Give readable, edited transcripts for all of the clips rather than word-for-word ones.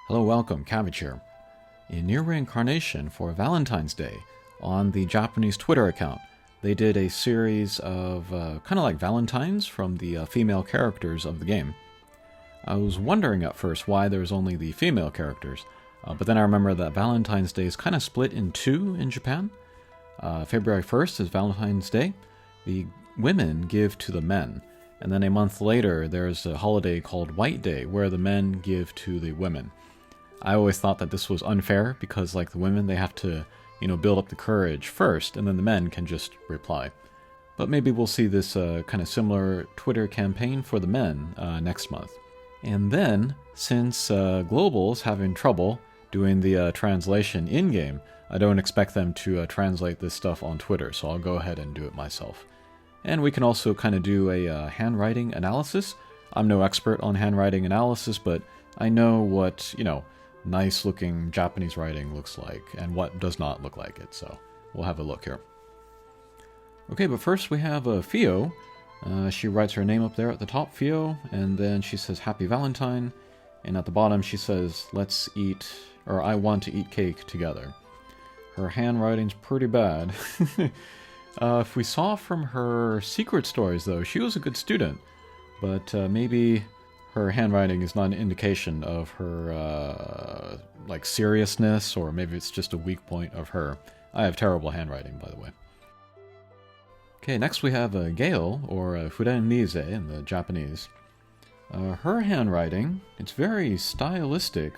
Hello, welcome, Cabbage here. In Nier Reincarnation for Valentine's Day, on the Japanese Twitter account, they did a series of kind of like Valentines from the female characters of the game. I was wondering at first why there's only the female characters, but then I remember that Valentine's Day is kind of split in two in Japan. February 1st is Valentine's Day. The women give to the men, and then a month later there's a holiday called White Day where the men give to the women. I always thought that this was unfair because, like, the women, they have to, build up the courage first, and then the men can just reply. But maybe we'll see this kind of similar Twitter campaign for the men next month. And then, since Global's having trouble doing the translation in-game, I don't expect them to translate this stuff on Twitter, so I'll go ahead and do it myself. And we can also kind of do a handwriting analysis. I'm no expert on handwriting analysis, but I know what, nice looking Japanese writing looks like and what does not look like it, so we'll have a look here. Okay, but first we have Fio. She writes her name up there at the top, Fio, and then she says Happy Valentine, and at the bottom she says let's eat, or I want to eat cake together. Her handwriting's pretty bad. If we saw from her secret stories though, she was a good student, but maybe her handwriting is not an indication of her, seriousness, or maybe it's just a weak point of her. I have terrible handwriting, by the way. Okay, next we have Gail, or Furenise in the Japanese. Her handwriting, it's very stylistic,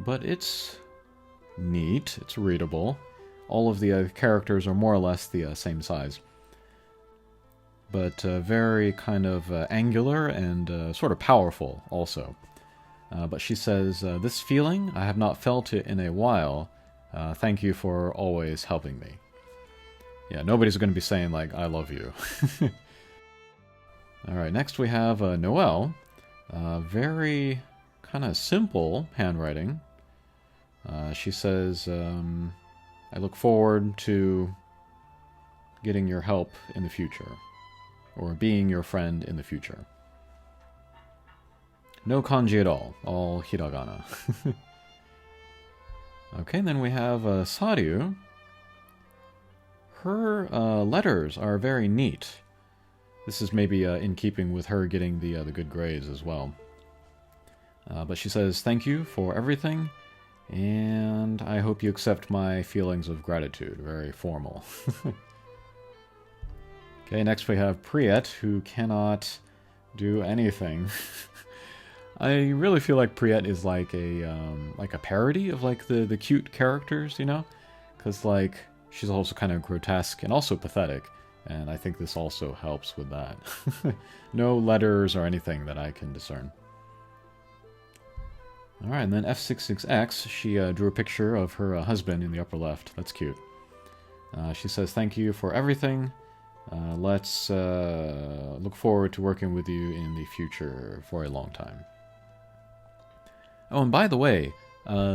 but it's neat, it's readable. All of the characters are more or less the same size, but very kind of angular and sort of powerful also. But she says, this feeling, I have not felt it in a while. Thank you for always helping me. Yeah, nobody's going to be saying, like, I love you. Alright, next we have Noelle. Very kind of simple handwriting. She says, I look forward to getting your help in the future, or being your friend in the future. No kanji at all hiragana. Okay, then we have Saryu. Her letters are very neat. This is maybe in keeping with her getting the good grades as well. But she says, thank you for everything, and I hope you accept my feelings of gratitude. Very formal. Okay, next we have Priet, who cannot do anything. I really feel like Priet is like a parody of like the cute characters, because like she's also kind of grotesque and also pathetic, and I think this also helps with that. No letters or anything that I can discern. All right, and then F66X, she drew a picture of her husband in the upper left. That's cute. She says, thank you for everything. Let's look forward to working with you in the future for a long time. Oh, and by the way,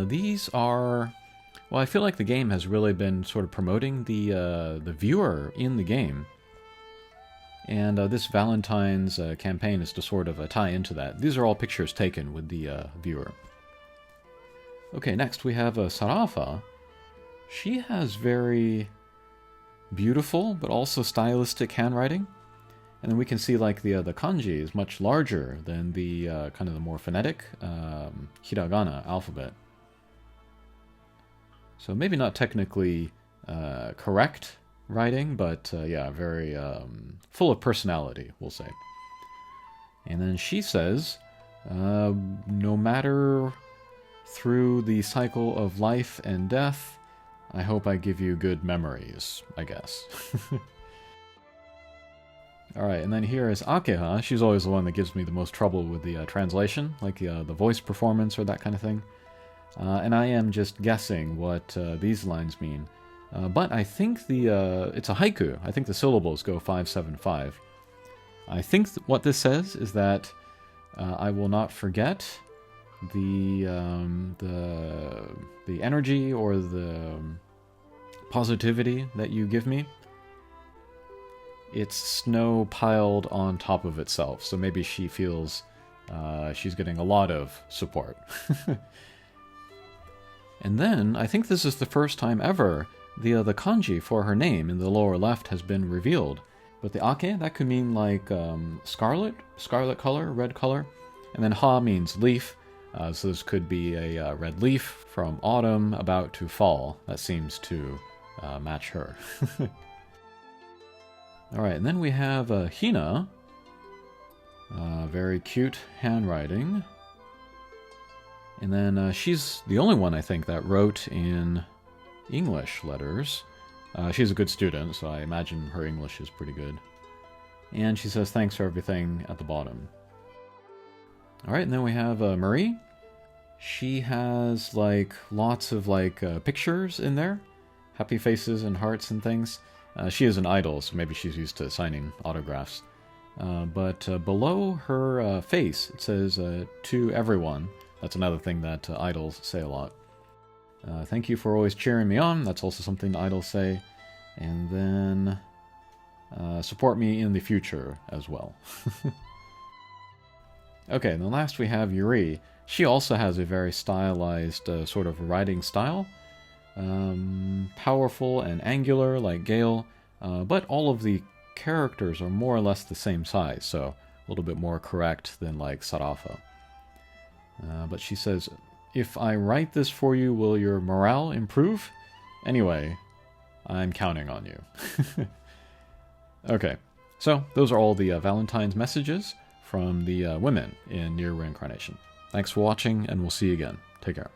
these are... Well, I feel like the game has really been sort of promoting the viewer in the game. And this Valentine's campaign is to sort of tie into that. These are all pictures taken with the viewer. Okay, next we have Sarafa. She has very beautiful, but also stylistic handwriting. And then we can see like the kanji is much larger than the kind of the more phonetic hiragana alphabet. So maybe not technically correct writing, but yeah, very full of personality, we'll say. And then she says, no matter through the cycle of life and death, I hope I give you good memories, I guess. Alright, and then here is Akeha. She's always the one that gives me the most trouble with the translation, like the voice performance or that kind of thing. And I am just guessing what these lines mean. But I think it's a haiku. I think the syllables go 5-7-5. I think what this says is that I will not forget the energy or the positivity that you give me. It's snow piled on top of itself, so maybe she feels She's getting a lot of support. And then, I think this is the first time ever the kanji for her name in the lower left has been revealed. But the ake, that could mean like scarlet color, red color. And then ha means leaf, so this could be a red leaf from autumn about to fall. That seems to match her. Alright, and then we have Hina. Very cute handwriting. And then she's the only one, I think, that wrote in English letters. She's a good student, so I imagine her English is pretty good. And she says thanks for everything at the bottom. Alright, and then we have Marie. She has, like, lots of, like, pictures in there. Happy faces and hearts and things. She is an idol, so maybe she's used to signing autographs. But below her face, it says, to everyone. That's another thing that idols say a lot. Thank you for always cheering me on. That's also something idols say. And then support me in the future as well. Okay, and then last we have Yuri. She also has a very stylized sort of writing style. Powerful and angular like Gale, but all of the characters are more or less the same size, so a little bit more correct than like Sarafa. But she says, if I write this for you, will your morale improve? Anyway, I'm counting on you. Okay, so those are all the Valentine's messages from the women in Nier Reincarnation. Thanks for watching, and we'll see you again. Take care.